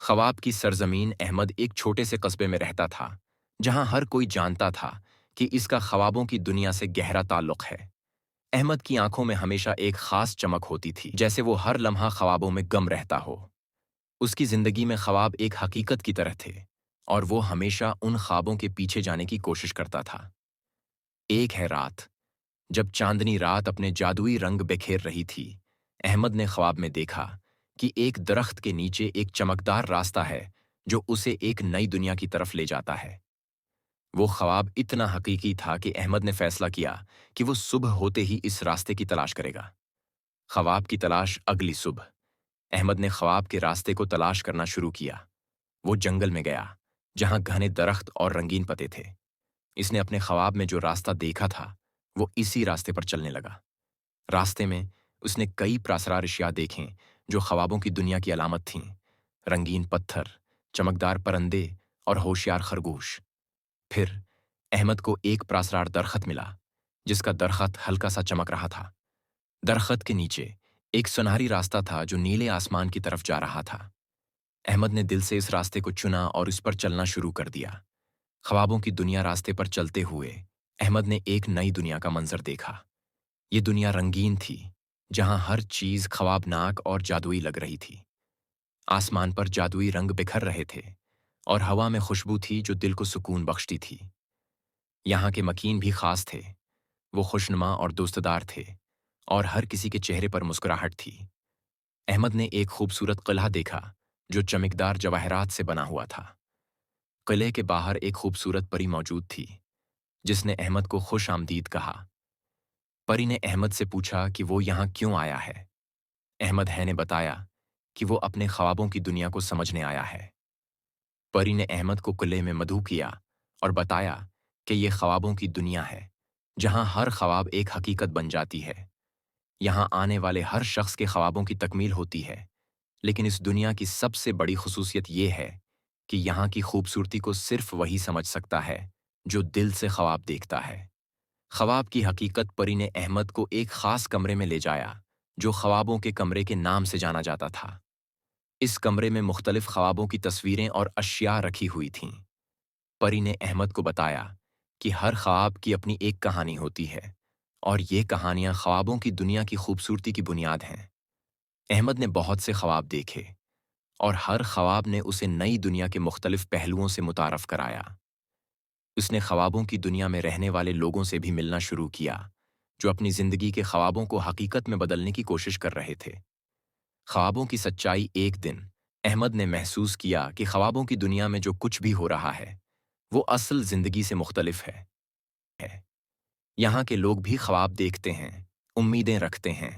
ख्वाब की सरजमीन अहमद एक छोटे से कस्बे में रहता था, जहां हर कोई जानता था कि इसका ख्वाबों की दुनिया से गहरा ताल्लुक है। अहमद की आंखों में हमेशा एक खास चमक होती थी, जैसे वो हर लम्हा ख्वाबों में गम रहता हो। उसकी जिंदगी में ख्वाब एक हकीकत की तरह थे, और वो हमेशा उन ख्वाबों के पीछे जाने की कोशिश करता था। एक है रात, जब चांदनी रात अपने जादुई रंग बिखेर रही थी, अहमद ने ख्वाब में देखा कि एक दरख्त के नीचे एक चमकदार रास्ता है जो उसे एक नई दुनिया की तरफ ले जाता है। वो ख्वाब इतना हकीकी था कि अहमद ने फैसला किया कि वो सुबह होते ही इस रास्ते की तलाश करेगा। ख्वाब की तलाश अगली सुबह अहमद ने ख्वाब के रास्ते को तलाश करना शुरू किया। वो जंगल में गया, जहां घने दरख्त और रंगीन पत्ते थे। इसने अपने ख्वाब में जो रास्ता देखा था, वो इसी रास्ते पर चलने लगा। रास्ते में उसने कई प्रासरार अशिया देखें जो ख्वाबों की दुनिया की अलामत थीं। रंगीन पत्थर, चमकदार परंदे और होशियार खरगोश। फिर अहमद को एक प्रासरार दरख्त मिला, जिसका दरख्त हल्का सा चमक रहा था। दरख्त के नीचे एक सुनहरी रास्ता था जो नीले आसमान की तरफ जा रहा था। अहमद ने दिल से इस रास्ते को चुना और इस पर चलना शुरू कर दिया। ख्वाबों की दुनिया रास्ते पर चलते हुए अहमद ने एक नई दुनिया का मंजर देखा। ये दुनिया रंगीन थी, जहां हर चीज ख्वाबनाक और जादुई लग रही थी। आसमान पर जादुई रंग बिखर रहे थे, और हवा में खुशबू थी जो दिल को सुकून बख्शती थी। यहाँ के मकीन भी खास थे। वो खुशनुमा और दोस्तदार थे, और हर किसी के चेहरे पर मुस्कुराहट थी। अहमद ने एक खूबसूरत किला देखा जो चमकदार जवाहरात से बना हुआ था। किले के बाहर एक खूबसूरत परी मौजूद थी, जिसने अहमद को खुश आमदीद कहा। परी ने अहमद से पूछा कि वो यहाँ क्यों आया है। अहमद है ने बताया कि वो अपने ख्वाबों की दुनिया को समझने आया है। परी ने अहमद को किले में मधु किया और बताया कि ये ख्वाबों की दुनिया है, जहाँ हर ख्वाब एक हकीकत बन जाती है। यहाँ आने वाले हर शख्स के ख्वाबों की तकमील होती है, लेकिन इस दुनिया की सबसे बड़ी खुसूसियत ये है कि यहाँ की खूबसूरती को सिर्फ वही समझ सकता है जो दिल से ख्वाब देखता है। ख्वाब की हकीकत परी ने अहमद को एक खास कमरे में ले जाया, जो ख्वाबों के कमरे के नाम से जाना जाता था। इस कमरे में मुख्तलिफ ख्वाबों की तस्वीरें और अशिया रखी हुई थीं। परी ने अहमद को बताया कि हर ख्वाब की अपनी एक कहानी होती है, और ये कहानियां ख्वाबों की दुनिया की खूबसूरती की बुनियाद हैं। अहमद ने बहुत से ख्वाब देखे, और हर ख्वाब ने उसे नई दुनिया के मुख्तलिफ पहलुओं से मुतारफ कराया। उसने ख्वाबों की दुनिया में रहने वाले लोगों से भी मिलना शुरू किया, जो अपनी जिंदगी के ख्वाबों को हकीकत में बदलने की कोशिश कर रहे थे। ख्वाबों की सच्चाई एक दिन अहमद ने महसूस किया कि ख्वाबों की दुनिया में जो कुछ भी हो रहा है, वो असल जिंदगी से मुख्तलिफ है। यहाँ के लोग भी ख्वाब देखते हैं, उम्मीदें रखते हैं,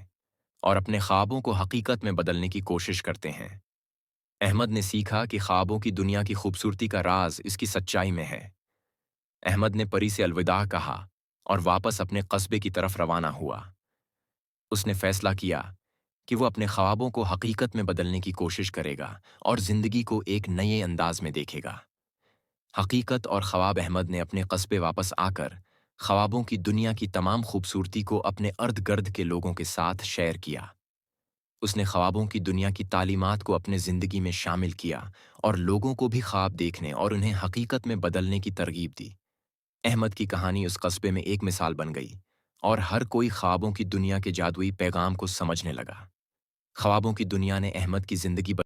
और अपने ख्वाबों को हकीकत में बदलने की कोशिश करते हैं। अहमद ने सीखा कि ख्वाबों की दुनिया की खूबसूरती का राज इसकी सच्चाई में है। अहमद ने परी से अलविदा कहा और वापस अपने कस्बे की तरफ रवाना हुआ। उसने फैसला किया कि वो अपने ख्वाबों को हकीकत में बदलने की कोशिश करेगा और जिंदगी को एक नए अंदाज में देखेगा। हकीकत और ख्वाब अहमद ने अपने कस्बे वापस आकर ख्वाबों की दुनिया की तमाम खूबसूरती को अपने अर्द गिर्द के लोगों के साथ शेयर किया। उसने ख्वाबों की दुनिया की तालीमात को अपने ज़िंदगी में शामिल किया और लोगों को भी ख्वाब देखने और उन्हें हकीकत में बदलने की तरगीब दी। अहमद की कहानी उस कस्बे में एक मिसाल बन गई, और हर कोई ख्वाबों की दुनिया के जादुई पैगाम को समझने लगा। ख्वाबों की दुनिया ने अहमद की ज़िंदगी